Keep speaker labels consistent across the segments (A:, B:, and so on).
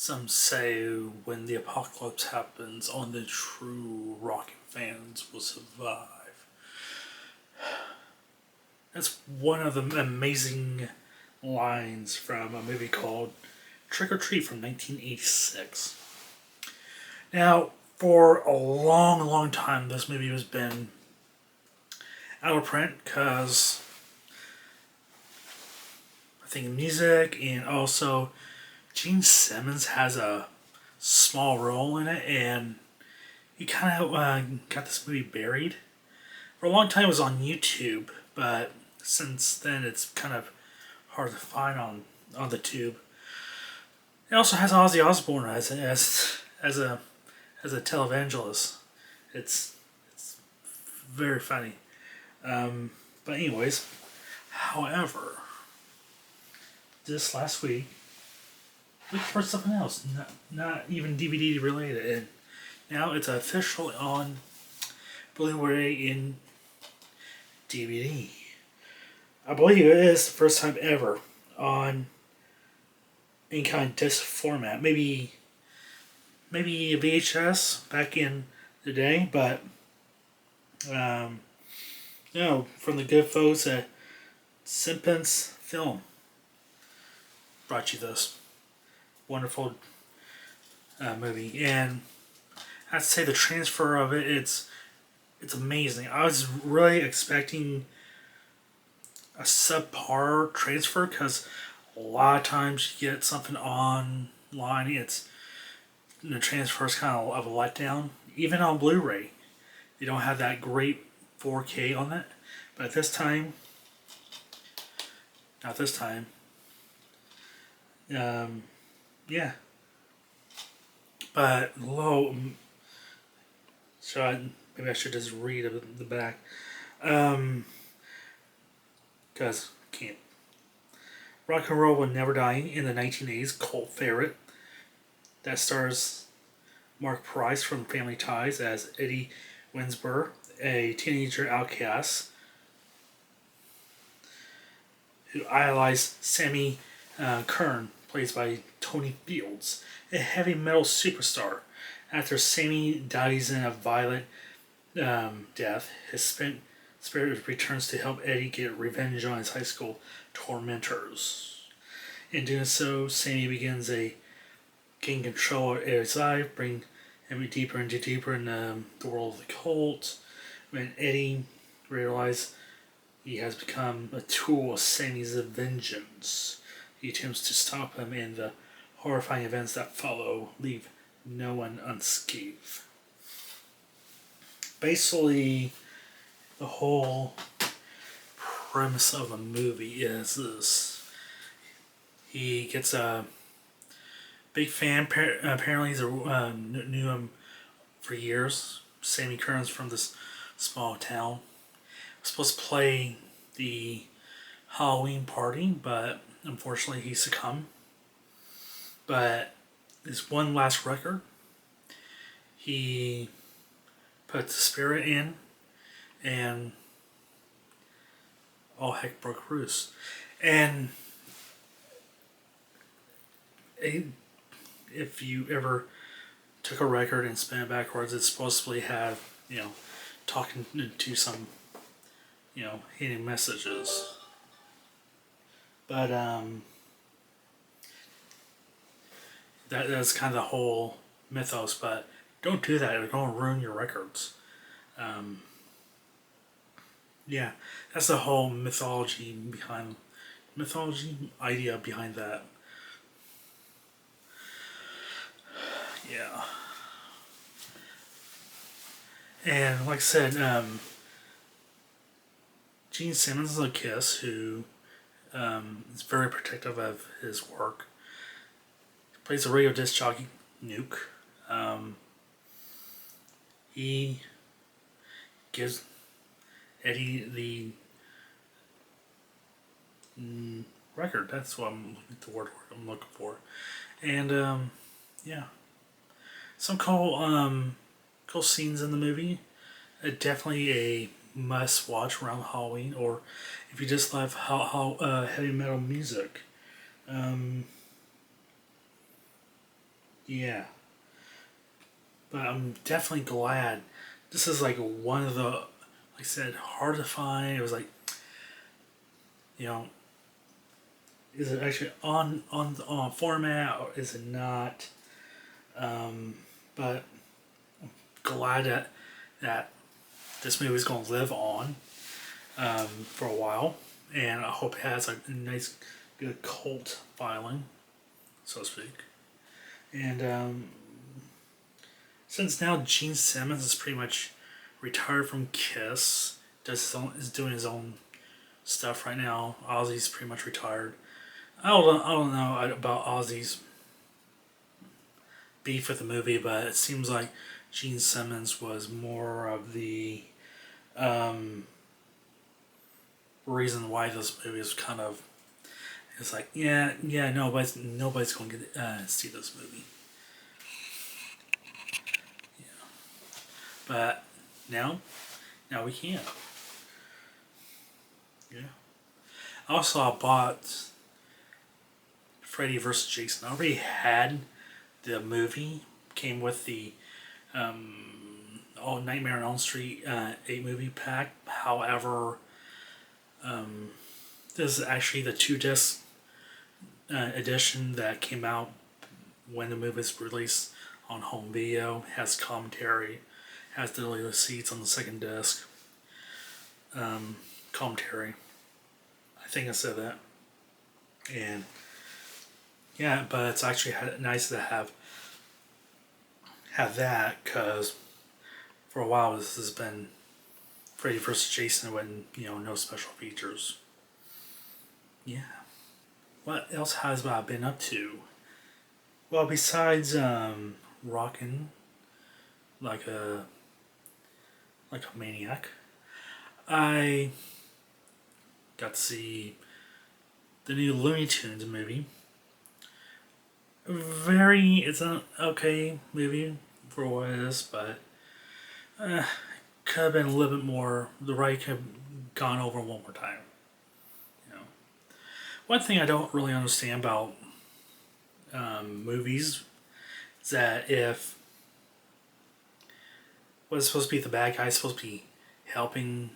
A: Some say when the apocalypse happens, only true rock fans will survive. That's one of the amazing lines from a movie called Trick or Treat from 1986. Now, for a long, long time, this movie has been out of print because I think music and also Gene Simmons has a small role in it, and he kind of got this movie buried. For a long time, it was on YouTube, but since then, it's kind of hard to find on the tube. It also has Ozzy Osbourne as a televangelist. It's very funny. But anyways, however, this last week we for something else, not even DVD related, and now it's officially on Blu-ray and DVD. I believe it is the first time ever on any kind of disc format. Maybe a VHS back in the day, but from the good folks at Simpsons Film brought you this wonderful movie, and I'd say the transfer of it's amazing. I was really expecting a subpar transfer because a lot of times you get something online, the transfer is kind of a letdown. Even on Blu-ray, you don't have that great 4K on it, but not this time. Yeah, but low. Maybe I should just read the back, because can't. Rock and Roll Will Never Die in the 1980s cult favorite that stars Mark Price from Family Ties as Eddie Winsberg, a teenager outcast who idolized Sammy Kern, played by Tony Fields, a heavy metal superstar. After Sammy dies in a violent death, his spirit returns to help Eddie get revenge on his high school tormentors. In doing so, Sammy begins a gain control of Eddie's life, bring him deeper in the world of the cult. When Eddie realizes he has become a tool of Sammy's vengeance, he attempts to stop him, and the horrifying events that follow leave no one unscathed. Basically, the whole premise of the movie is this. He gets a big fan. Apparently, he's knew him for years. Sammy Kern's from this small town. Was supposed to play the Halloween party, but unfortunately, he succumbed. But his one last record, he put the spirit in, and all heck broke loose. And if you ever took a record and spin it backwards, it's supposedly have, talking to some, hidden messages. But that's kind of the whole mythos. But don't do that; it's going to ruin your records. Yeah, that's the whole mythology idea behind that. Yeah. And like I said, Gene Simmons is a Kiss who is very protective of his work. He plays a radio disc jockey, Nuke. He gives Eddie the record. That's what the word I'm looking for. And yeah, some cool scenes in the movie. Definitely a must watch around Halloween, or if you just love heavy metal music. Yeah, but I'm definitely glad. This is like one of the, like I said, hard to find. It was like, you know, is it actually on format or is it not? But glad that this movie is going to live on for a while, and I hope it has a nice, good cult following, so to speak. And since now Gene Simmons is pretty much retired from Kiss, is doing his own stuff right now. Ozzy's pretty much retired. I don't know about Ozzy's beef with the movie, but it seems like Gene Simmons was more of the reason why this movie is kind of. It's like, yeah, nobody's going to see this movie. Yeah. But now we can. Yeah. Also, I bought Freddy vs. Jason. I already had the movie. Came with the all Nightmare on Elm Street 8 movie pack. However, this is actually the 2 disc edition that came out when the movie was released on home video. Has commentary, has the deleted scenes on the second disc. Commentary. I think I said that. And yeah, but it's actually nice to have that, because for a while this has been Freddy vs. Jason with no special features. Yeah. What else has I been up to? Well, besides rocking like a maniac, I got to see the new Looney Tunes movie. It's an okay movie for what it is, but could have been a little bit more. The right could have gone over one more time. You know, one thing I don't really understand about movies is that if what's supposed to be the bad guy is supposed to be helping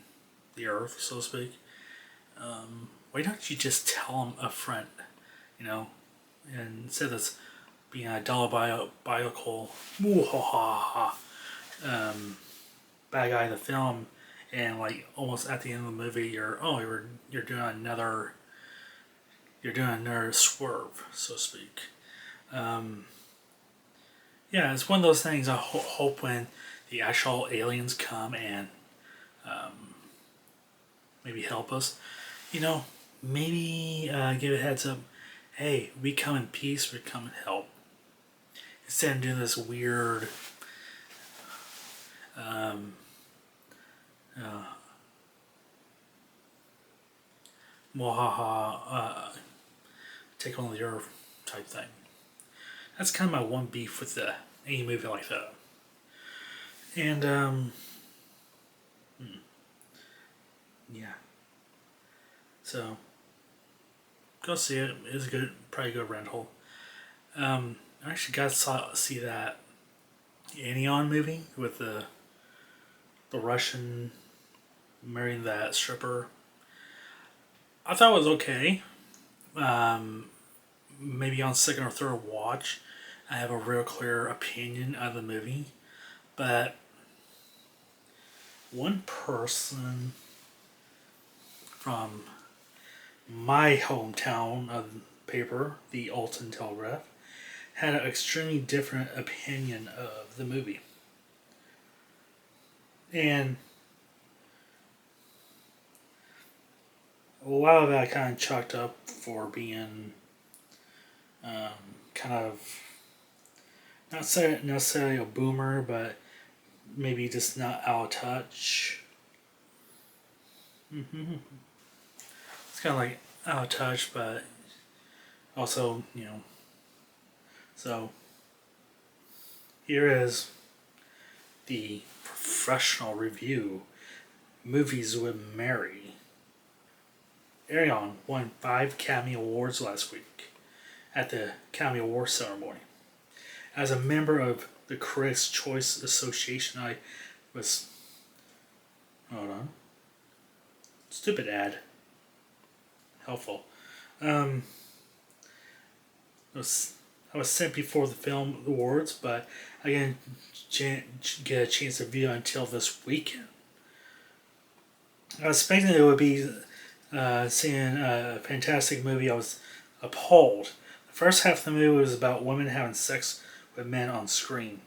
A: the Earth, so to speak, why don't you just tell him up front, you know, and instead of being a diabolical bad guy in the film, and like almost at the end of the movie, you're doing another swerve, so to speak. Yeah, it's one of those things. I hope when the actual aliens come and maybe help us, maybe give a heads up. Hey, we come in peace. We come in help. Instead of doing this weird, uh, take on the earth type thing. That's kind of my one beef with any movie like that. And yeah, so go see it. It's good, probably a good rental. I actually got to see that Anion movie with the Russian marrying that stripper. I thought it was okay. Maybe on second or third watch, I have a real clear opinion of the movie. But one person from my hometown of paper, the Alton Telegraph, had an extremely different opinion of the movie. And a lot of that kind of chalked up for being kind of not necessarily a boomer, but maybe just not out of touch. It's kind of like out of touch, but also, So, here is the professional review. Movies with Mary. Arion won 5 Academy Awards last week at the Academy Awards ceremony. As a member of the Critics' Choice Association, I was. Hold on. Stupid ad. Helpful. Um, I was sent before the film awards, but I didn't get a chance to view it until this weekend. I was expecting it would be seeing a fantastic movie. I was appalled. The first half of the movie was about women having sex with men on screen.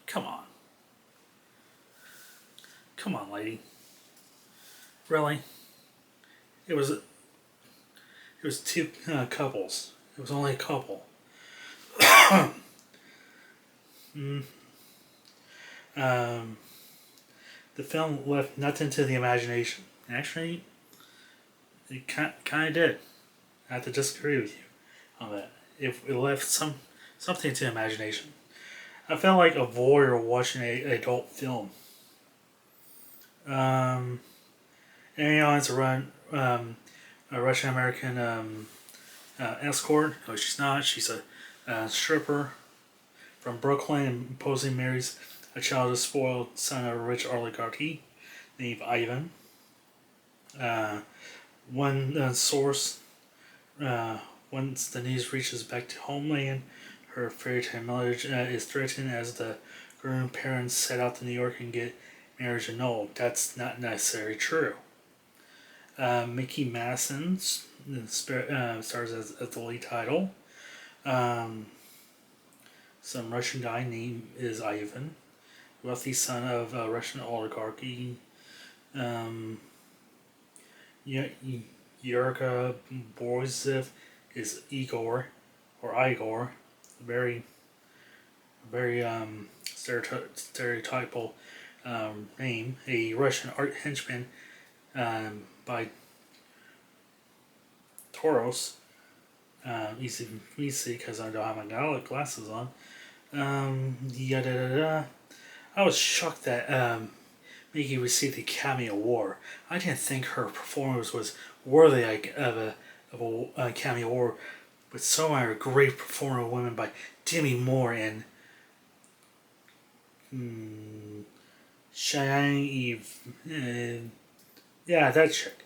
A: Come on. Come on, lady. Really? It was two couples. It was only a couple. mm. The film left nothing to the imagination. Actually, it kind of did. I have to disagree with you on that. It left something to the imagination. I felt like a voyeur watching an adult film. And it's a Russian American escort. No, she's not. She's a stripper from Brooklyn and supposedly marries a child of spoiled son of a rich oligarchy named Ivan. One source, once the news reaches back to homeland, her fairy tale marriage is threatened as the groom parents set out to New York and get marriage annulled. That's not necessarily true. Mickey Madison stars as the lead title. Some Russian guy named is Ivan, wealthy son of a Russian oligarchy. Yurka Borisov is Igor, or Igor, very stereotypal name. A Russian art henchman by Toros. Easy for me to see because I don't have my glasses on. I was shocked that Mickey received the Academy Award. I didn't think her performance was worthy of a Academy Award, with so many great performing women by Demi Moore and Cheyenne Eve. Yeah, that chick.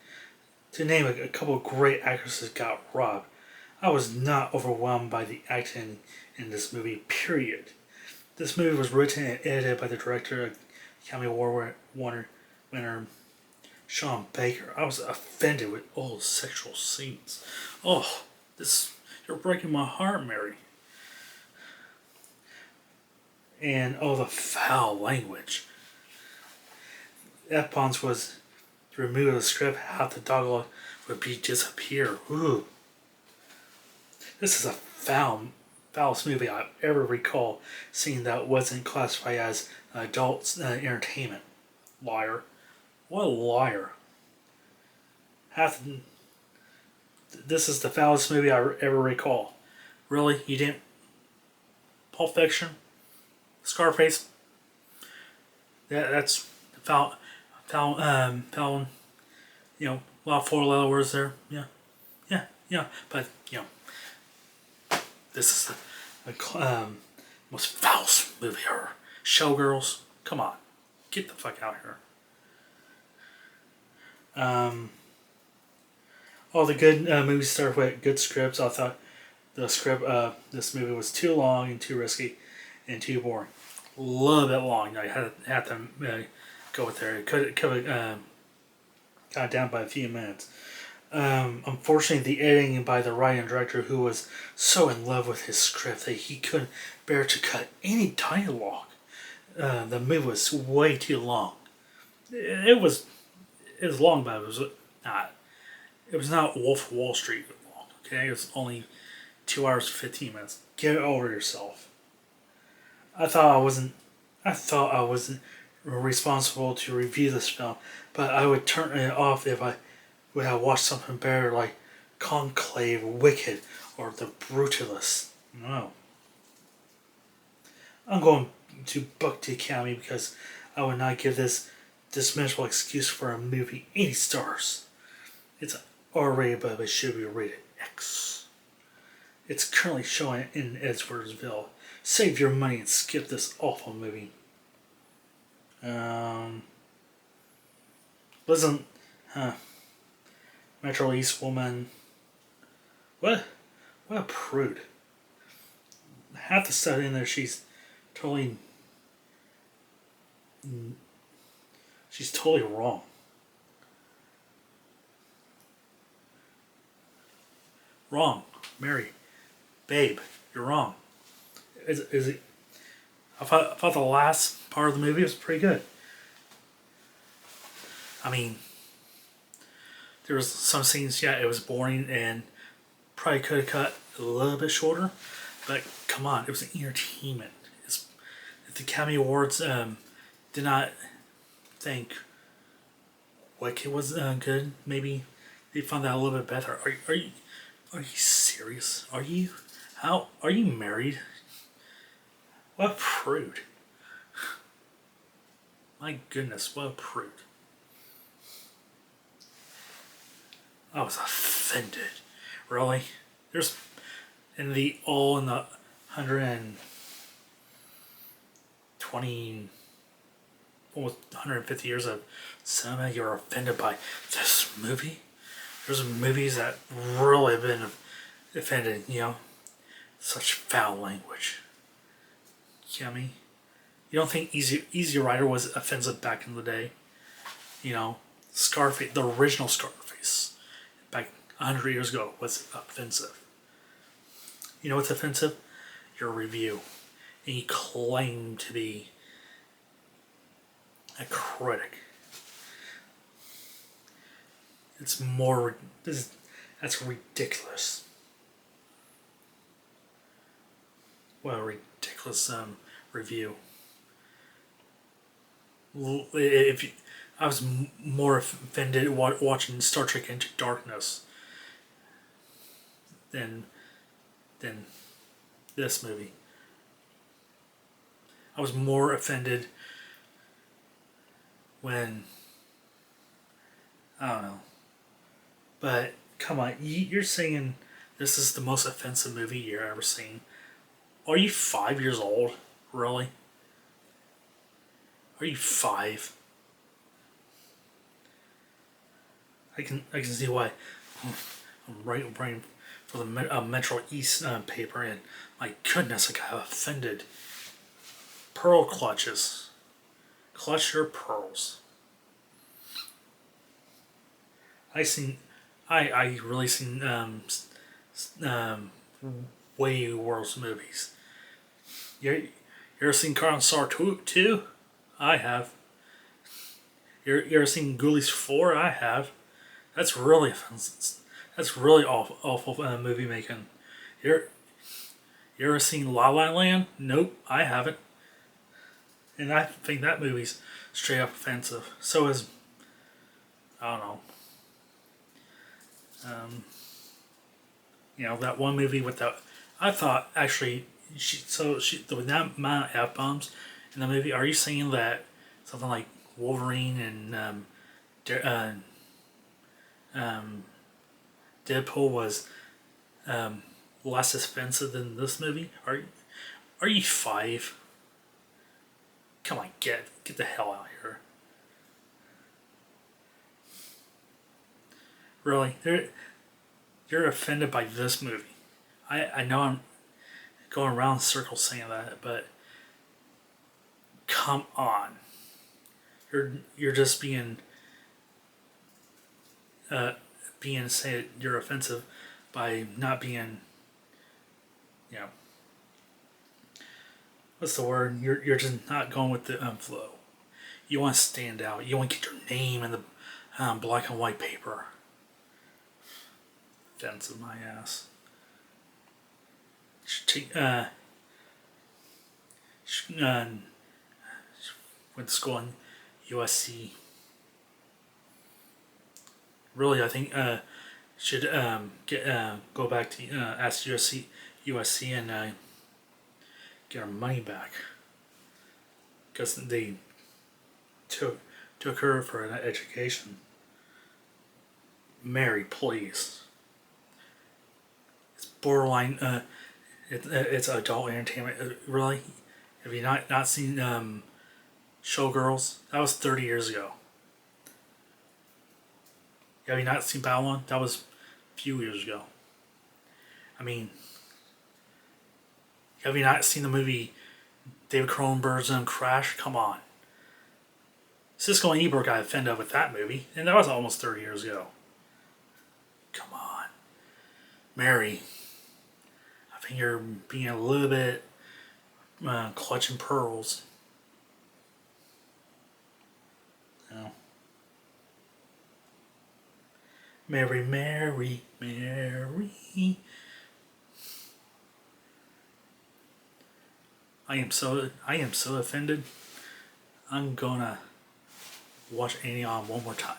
A: To name a couple of great actresses got robbed. I was not overwhelmed by the acting in this movie, period. This movie was written and edited by the director of Academy Award winner Sean Baker. I was offended with all the sexual scenes. Oh, you're breaking my heart, Mary. And the foul language. F-bombs was removed of the script, half the dialogue would be disappear. Ooh. This is a foulest movie I ever recall seeing that wasn't classified as adult entertainment. Liar. What a liar. This is the foulest movie I ever recall. Really? You didn't? Pulp Fiction? Scarface? That's foul, a lot of four-letter words there. Yeah. But, this is the most foulest movie ever. Showgirls, come on, get the fuck out here. All the good movies start with good scripts. I thought the script this movie was too long and too risky and too boring. A little bit long. I had to go with there. It could have got down by a few minutes. Unfortunately, the editing by the writer and director, who was so in love with his script that he couldn't bear to cut any dialogue. The movie was way too long. It was long, but it was not. It was not Wolf of Wall Street long. Okay, it was only 2 hours and 15 minutes. Get over yourself. I thought I wasn't responsible to review this film, but I would turn it off if I would have watched something better like Conclave, Wicked, or The Brutalist. No. I'm going to book the Academy because I would not give this dismissal excuse for a movie 80 stars. It's R-rated, but it should be rated X. It's currently showing in Edgeworthsville. Save your money and skip this awful movie. Listen, Metro East woman. What? What a prude. Half the stuff in there, totally, she's totally wrong. Wrong, Mary, babe, you're wrong. Is it? I thought the last part of the movie was pretty good. I mean, there was some scenes, yeah, it was boring and probably could have cut a little bit shorter, but come on, it was an entertainment. If the Academy Awards did not think Wicked was good, maybe they found that a little bit better. Are you serious? Are you married? What a prude. My goodness, what a prude. I was offended. Really? There's in the 120, almost 150 years of cinema, you're offended by this movie? There's movies that really have been offended, such foul language. Yummy. You don't think Easy Rider was offensive back in the day? Scarface, the original Scarface, back 100 years ago, was offensive. You know what's offensive? Your review. And you claim to be a critic. That's ridiculous. What a ridiculous review. I was more offended watching Star Trek Into Darkness than this movie. I was more offended when, I don't know. But come on, you're saying this is the most offensive movie you've ever seen. Are you 5 years old? Really? Are you 5? I can see why. I'm writing for the Metro East paper, and my goodness, I got offended. Pearl clutches. Clutch your pearls. I really seen way worse movies. You ever seen Carl Star 2? I have. You ever seen Ghoulies 4? I have. That's really offensive. That's really awful movie making. You ever seen La La Land? Nope, I haven't. And I think that movie's straight up offensive. So is, I don't know. That one movie with that. I thought actually, with that amount of F bombs in the movie, are you saying that something like Wolverine and Deadpool was less offensive than this movie? Are you 5? Come on, get the hell out of here. Really, you're offended by this movie. I know I'm going around in circles saying that, but come on. You're just being say you're offensive by not being, what's the word? You're just not going with the flow. You want to stand out. You want to get your name in the black and white paper. Offensive, my ass. Went to school in USC. Really, I think should go back to ask USC and get our money back, because they took her for an education. Mary, please. It's borderline. It's adult entertainment. Really, have you not seen Showgirls? That was 30 years ago. Have you not seen Babylon? That was a few years ago. I mean, have you not seen the movie David Cronenberg's Crash? Come on. Siskel and Ebert got offended with that movie, and that was almost 30 years ago. Come on. Mary, I think you're being a little bit clutching pearls. No. Mary, Mary, Mary. I am so offended. I'm gonna watch Anion one more time.